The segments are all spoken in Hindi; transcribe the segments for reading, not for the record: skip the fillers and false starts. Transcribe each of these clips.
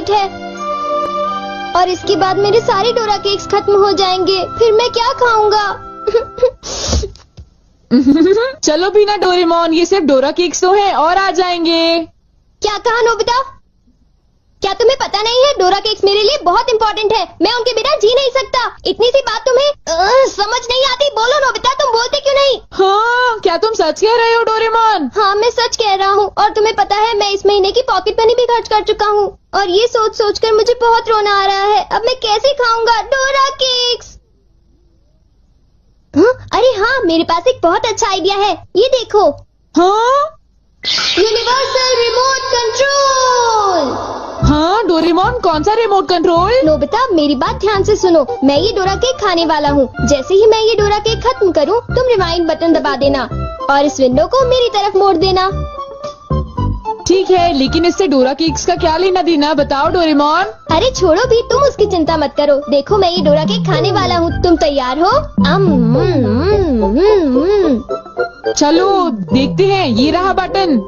नाइट है और इसके बाद मेरे सारे डोरा केक्स खत्म हो जाएंगे। फिर मैं क्या खाऊंगा? चलो भी ना डोरेमोन, ये सिर्फ डोरा केक्स तो है और आ जाएंगे। क्या कहा नोबिता? क्या तुम्हें पता नहीं है डोरा केक्स मेरे लिए बहुत इम्पोर्टेंट है। मैं उनके बिना जी नहीं सकता। इतनी सी बात तुम्हें समझ नहीं आती? बोलो नोबिता, तुम बोलते क्यों नहीं? हाँ, क्या तुम सच कह रहे हो डोरेमोन? हाँ, मैं सच कह रहा हूँ। और तुम्हें पता है मैं इस महीने की पॉकेट मनी भी खर्च कर चुका हूँ और ये सोच सोच कर मुझे बहुत रोना आ रहा है। अब मैं कैसे खाऊंगा डोरा केक्स? अरे हाँ, मेरे पास एक बहुत अच्छा आइडिया है। ये देखो। हाँ? Universal remote control. हाँ डोरेमोन, कौन सा रिमोट कंट्रोल? नोबिता, मेरी बात ध्यान से सुनो। मैं ये डोरा केक खाने वाला हूँ। जैसे ही मैं ये डोरा केक खत्म करूँ, तुम रिवाइंड बटन दबा देना और इस विंडो को मेरी तरफ मोड़ देना। ठीक है, लेकिन इससे डोरा केक्स का क्या लेना देना, बताओ डोरेमोन। अरे छोड़ो भी, तुम उसकी चिंता मत करो। देखो, मैं ये डोरा केक खाने वाला हूँ। तुम तैयार हो? चलो देखते हैं, ये रहा बटन।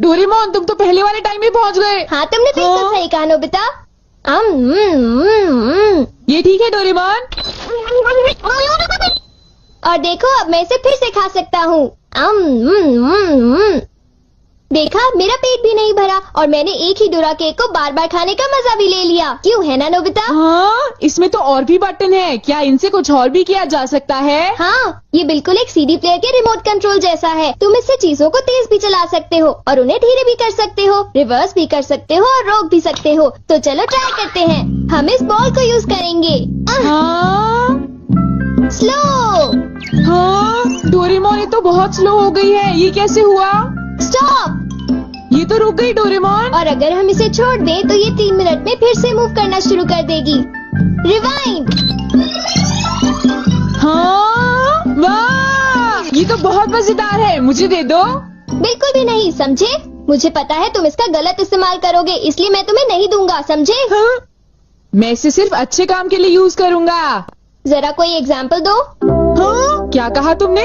डोरेमोन, तुम तो पहले वाले टाइम में पहुँच गए। हाँ, तुमने बिल्कुल सही कहा नोबिता। ये ठीक है डोरेमोन। और देखो, अब मैं इसे फिर से खा सकता हूँ। देखा, मेरा पेट भी नहीं भरा और मैंने एक ही डोरा केक को बार बार खाने का मजा भी ले लिया। क्यों, है ना नोबिता? हाँ, इसमें तो और भी बटन है। क्या इनसे कुछ और भी किया जा सकता है? हाँ, ये बिल्कुल एक सीडी प्लेयर के रिमोट कंट्रोल जैसा है। तुम इससे चीजों को तेज भी चला सकते हो और उन्हें धीरे भी कर सकते हो, रिवर्स भी कर सकते हो और रोक भी सकते हो। तो चलो ट्राई करते हैं। हम इस बॉल को यूज करेंगे। हाँ? स्लो। हाँ डोरेमोन, ये तो बहुत स्लो हो गई है। ये कैसे हुआ? स्टॉप। ये तो रुक गई डोरेमोन। और अगर हम इसे छोड़ दें तो ये 3 मिनट में फिर से मूव करना शुरू कर देगी। रिवाइंड। हाँ, वाह, ये तो बहुत मजेदार है। मुझे दे दो। बिल्कुल भी नहीं, समझे? मुझे पता है तुम इसका गलत इस्तेमाल करोगे, इसलिए मैं तुम्हें नहीं दूंगा, समझे? हाँ? मैं इसे सिर्फ अच्छे काम के लिए यूज करूँगा। जरा कोई एग्जाम्पल दो। हाँ? क्या कहा तुमने?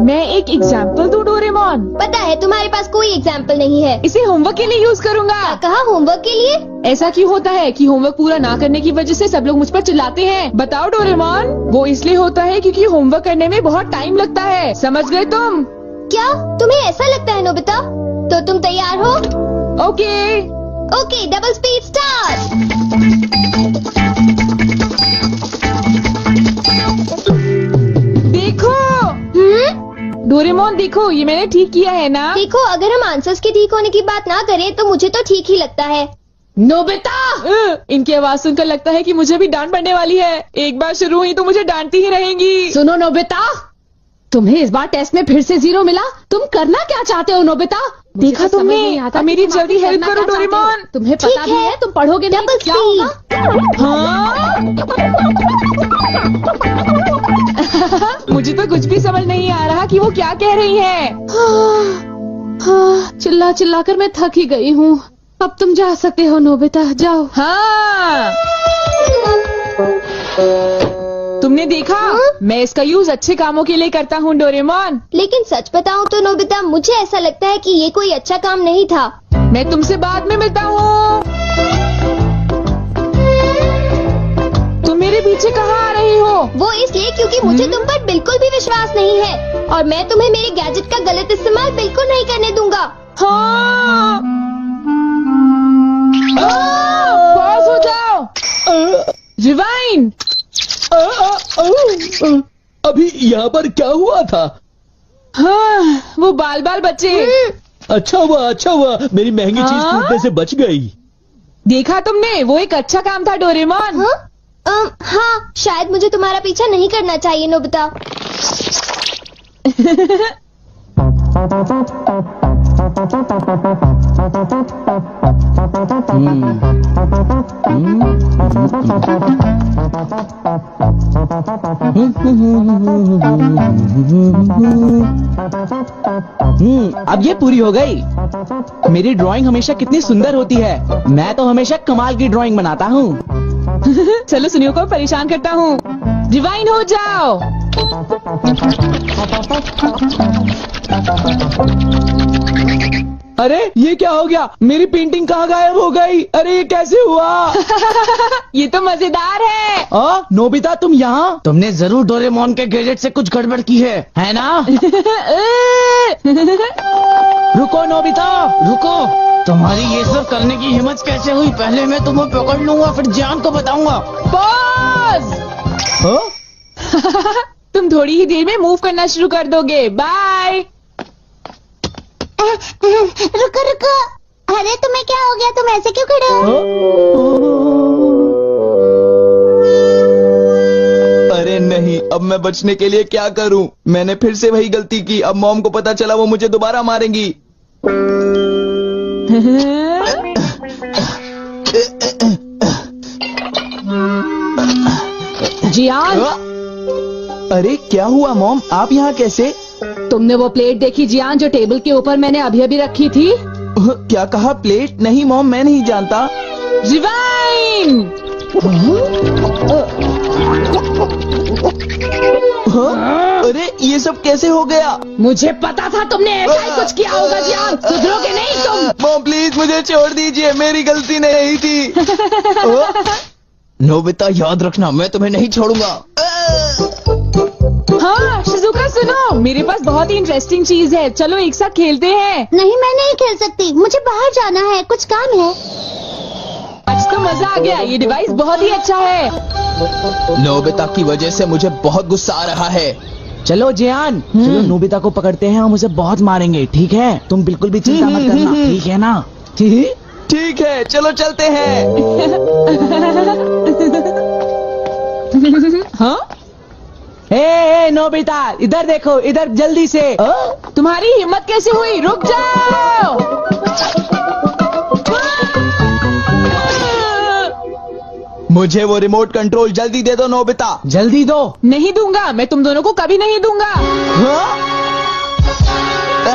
मैं एक एग्जाम्पल दूं डोरेमोन? पता है तुम्हारे पास कोई एग्जाम्पल नहीं है। इसे होमवर्क के लिए यूज करूँगा। क्या कहा, होमवर्क के लिए? ऐसा क्यों होता है कि होमवर्क पूरा ना करने की वजह से सब लोग मुझ पर चिल्लाते हैं? बताओ डोरेमोन। वो इसलिए होता है क्योंकि होमवर्क करने में बहुत टाइम लगता है। समझ गए तुम? क्या तुम्हें ऐसा लगता है नोबिता? तो तुम तैयार हो? Okay. Okay, double speed start. देखो। डोरेमोन देखो, ये मैंने ठीक किया है ना? देखो, अगर हम आंसर्स के ठीक होने की बात ना करें तो मुझे तो ठीक ही लगता है। नोबिता! इनकी आवाज सुनकर लगता है कि मुझे भी डांट पड़ने वाली है। एक बार शुरू हुई तो मुझे डांटती ही रहेंगी। सुनो नोबिता, तुम्हें इस बार टेस्ट में फिर से 0 मिला। तुम करना क्या चाहते हो नोबिता? देखा तुमने? मेरी जल्दी हेल्प करो डोरेमोन। तुम्हें पता भी है तुम पढ़ोगे नहीं तो क्या होगा? हाँ? मुझे तो कुछ भी समझ नहीं आ रहा कि वो क्या कह रही है। चिल्ला चिल्ला कर मैं थक ही गई हूँ। अब तुम जा सकते हो नोबिता, जाओ। हाँ, तुमने देखा? मैं इसका यूज अच्छे कामों के लिए करता हूँ डोरेमोन। लेकिन सच बताऊँ तो नोबिता, मुझे ऐसा लगता है कि ये कोई अच्छा काम नहीं था। मैं तुमसे बाद में मिलता हूँ। तुम मेरे पीछे कहाँ आ रही हो? वो इसलिए क्योंकि मुझे तुम पर बिल्कुल भी विश्वास नहीं है और मैं तुम्हें मेरे गैजेट का गलत इस्तेमाल बिल्कुल नहीं करने दूंगा। हाँ। पॉज हो जाओ। रिवाइंड। अभी यहाँ पर क्या हुआ था? हाँ, वो बाल बाल बचे। अच्छा हुआ, मेरी महंगी चीज टूटने से बच गई। देखा तुमने? वो एक अच्छा काम था डोरेमोन। हाँ, शायद मुझे तुम्हारा पीछा नहीं करना चाहिए नोबिता। अब ये पूरी हो गई। मेरी ड्राइंग हमेशा कितनी सुंदर होती है। मैं तो हमेशा कमाल की ड्राइंग बनाता हूँ। चलो सुनियो को परेशान करता हूँ। रिवाइंड हो जाओ। अरे ये क्या हो गया? मेरी पेंटिंग कहाँ गायब हो गई? अरे ये कैसे हुआ? ये तो मजेदार है। नोबिता तुम यहाँ? तुमने जरूर डोरेमोन के गैजेट से कुछ गड़बड़ की है ना? रुको नोबिता, रुको। तुम्हारी ये सब करने की हिम्मत कैसे हुई? पहले मैं तुम्हें पकड़ लूंगा, फिर जान को बताऊंगा। पॉज। तुम थोड़ी ही देर में मूव करना शुरू कर दोगे। बाय। रुको रुको, अरे तुम्हें क्या हो गया? तुम ऐसे क्यों खड़े हो? अरे नहीं, अब मैं बचने के लिए क्या करूं? मैंने फिर से वही गलती की। अब मॉम को पता चला, वो मुझे दोबारा मारेंगी। जियान, अरे क्या हुआ मॉम? आप यहाँ कैसे? तुमने वो प्लेट देखी जियान जो टेबल के ऊपर मैंने अभी अभी रखी थी? क्या कहा? प्लेट? नहीं मॉम, मैं नहीं जानता। रिवाइंड। अरे ये सब कैसे हो गया? मुझे पता था तुमने ऐसा ही कुछ किया होगा जियान। सुधरोगे नहीं तुम। मॉम प्लीज मुझे छोड़ दीजिए, मेरी गलती नहीं थी। नोबिता याद रखना, मैं तुम्हें नहीं छोड़ूंगा। हाँ शिजुका सुनो, मेरे पास बहुत ही इंटरेस्टिंग चीज है। चलो एक साथ खेलते हैं। नहीं, मैं नहीं खेल सकती, मुझे बाहर जाना है, कुछ काम है। आज तो मजा आ गया, ये डिवाइस बहुत ही अच्छा है। नोबिता की वजह से मुझे बहुत गुस्सा आ रहा है। चलो जियान, चलो नोबिता को पकड़ते हैं, हम उसे बहुत मारेंगे। ठीक है? तुम बिल्कुल भी चिंता मत करना, ठीक है ना? ठीक है, चलो चलते हैं। हाँ? ए नोबिता, इधर देखो, इधर जल्दी से। तुम्हारी हिम्मत कैसे हुई? रुक जाओ। मुझे वो रिमोट कंट्रोल जल्दी दे दो नोबिता। जल्दी दो। नहीं दूंगा, मैं तुम दोनों को कभी नहीं दूंगा।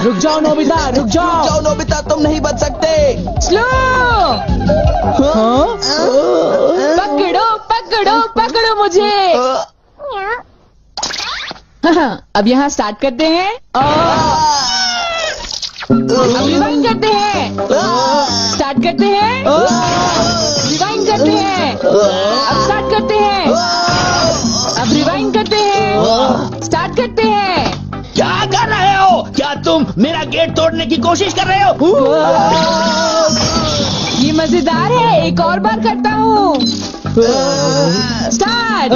रुक जाओ नोबिता, रुक जाओ। जाओ नोबिता, तुम नहीं बच सकते। स्लो। पकड़ो पकड़ो पकड़ो मुझे। अब यहाँ स्टार्ट करते हैं अब रिवाइंड करते हैं। स्टार्ट करते हैं, रिवाइंड करते हैं। अब स्टार्ट करते हैं, अब रिवाइंड करते हैं। स्टार्ट करते हैं। क्या कर रहे हो? क्या तुम मेरा गेट तोड़ने की कोशिश कर रहे हो? ये मजेदार है, एक और बार करता हूँ। Start,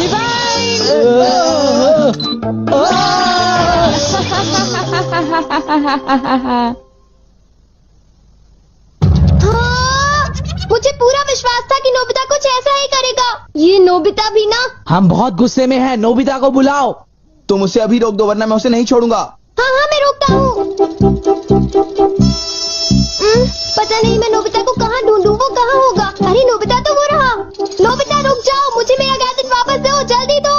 rewind. मुझे पूरा विश्वास था कि नोबिता कुछ ऐसा ही करेगा। ये नोबिता भी ना। हम बहुत गुस्से में हैं, नोबिता को बुलाओ। तुम उसे अभी रोक दो, वरना मैं उसे नहीं छोड़ूंगा। हाँ हाँ, मैं रोकता हूँ। पता नहीं मैं नोबिता को कहाँ ढूंढूं, वो कहाँ होगा? अरे नोबिता तो वो रहा। नोबिता रुक जाओ, मुझे मेरा गैजेट वापस दो, जल्दी दो।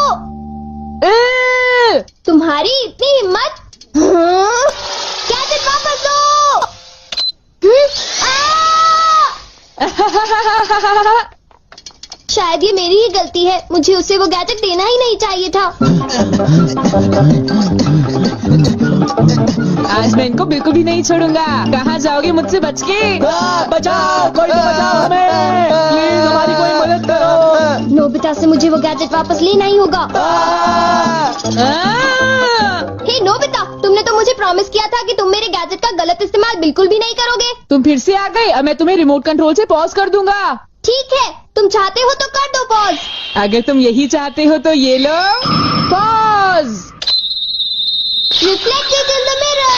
तुम्हारी इतनी हिम्मत? गैजेट वापस दो। शायद ये मेरी ही गलती है, मुझे उसे वो गैजेट देना ही नहीं चाहिए था। आज मैं इनको बिल्कुल भी नहीं छोड़ूंगा। कहाँ जाओगे मुझसे बच के? बचाओ, कोई तो बचाओ हमें, प्लीज हमारी कोई मदद करो। नोबिता से मुझे वो गैजेट वापस लेना ही होगा। हे नोबिता, तुमने तो मुझे प्रॉमिस किया था कि तुम मेरे गैजेट का गलत इस्तेमाल बिल्कुल भी नहीं करोगे। तुम फिर से आ गए, अब मैं तुम्हें रिमोट कंट्रोल से पॉज कर दूंगा। ठीक है, तुम चाहते हो तो कर दो पॉज। अगर तुम यही चाहते हो तो ये लो pause. Reflected in the mirror.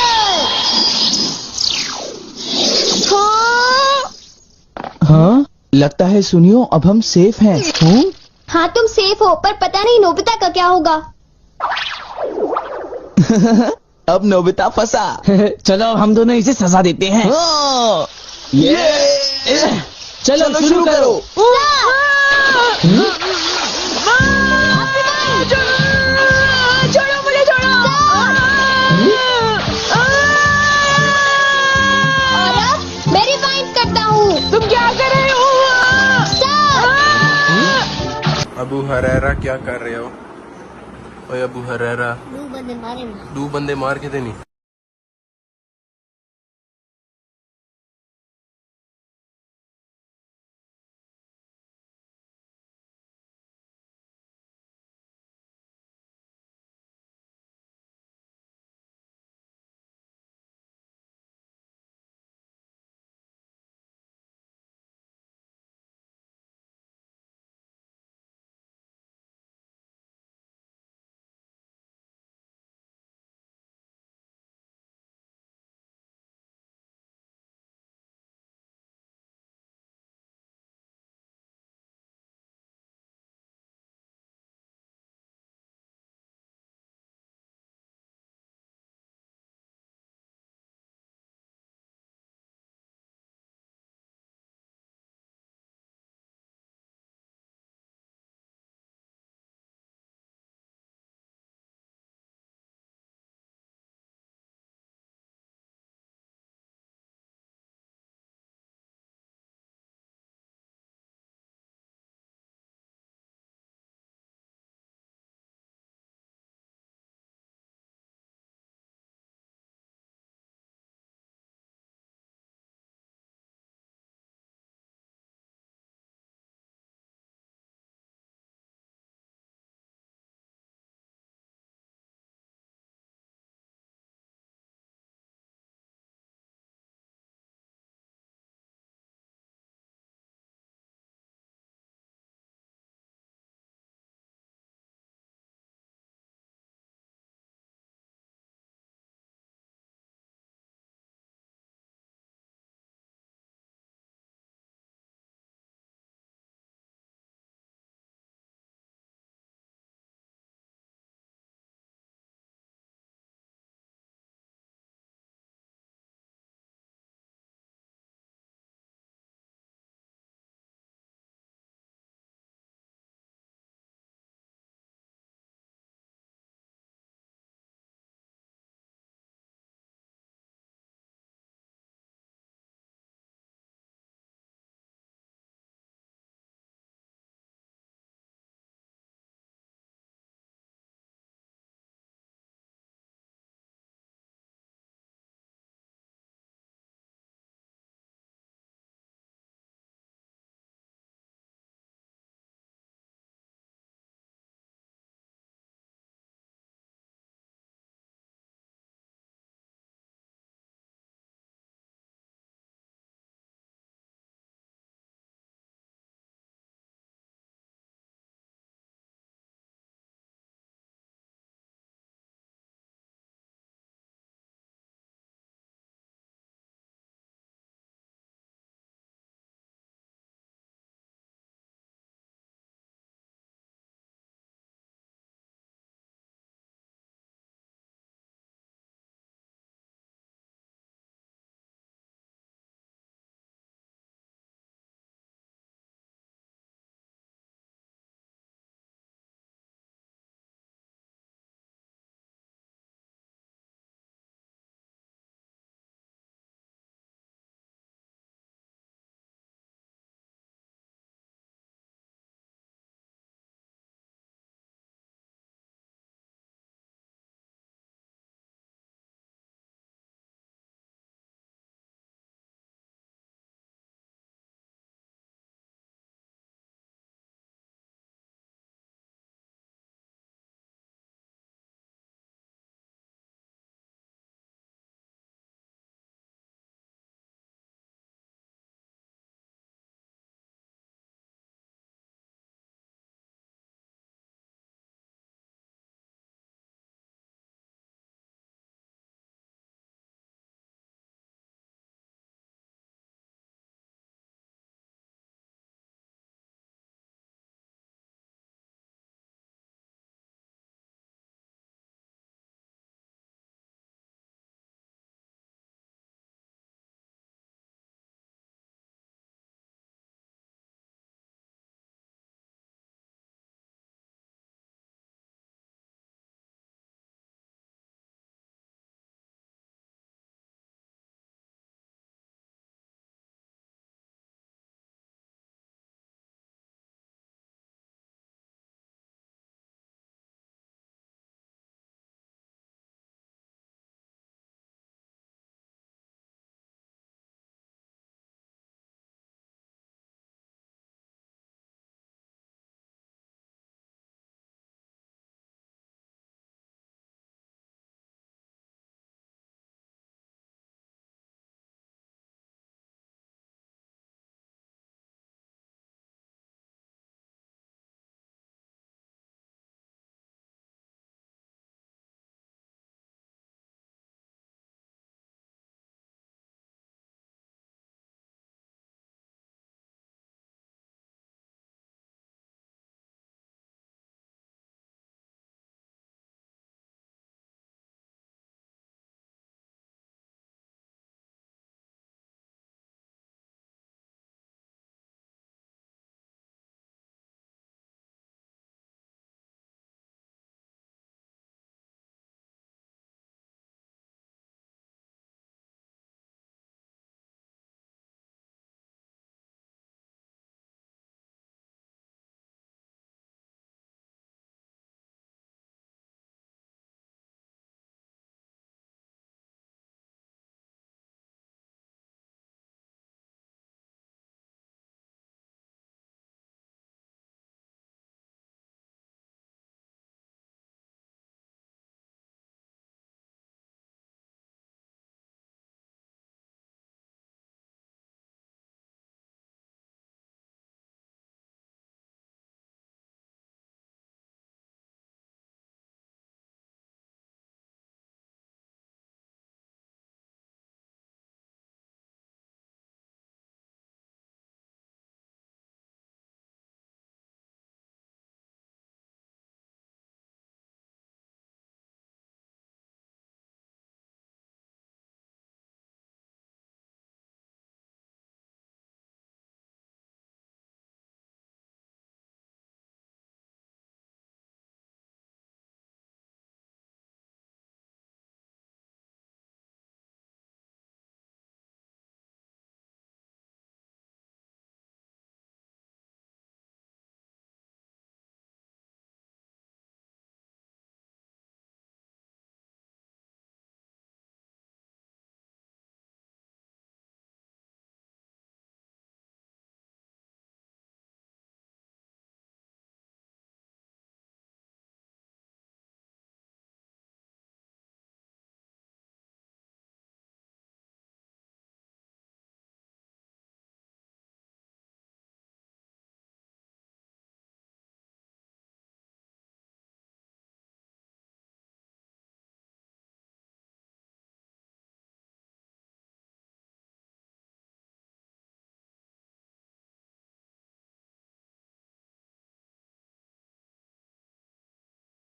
हाँ, लगता है सुनियो, अब हम सेफ हैं। हाँ तुम सेफ हो, पर पता नहीं नोबिता का क्या होगा। अब नोबिता फंसा। चलो हम दोनों इसे सजा देते हैं। चलो शुरू करो। छोड़ो मुझे, छोड़ो। और अब मैं रिवाइंड करता हूँ। तुम क्या कर रहे हो? अबू हरेरा क्या कर रहे हो? ओए अबू हरेरा, 2 बंदे मार के देनी।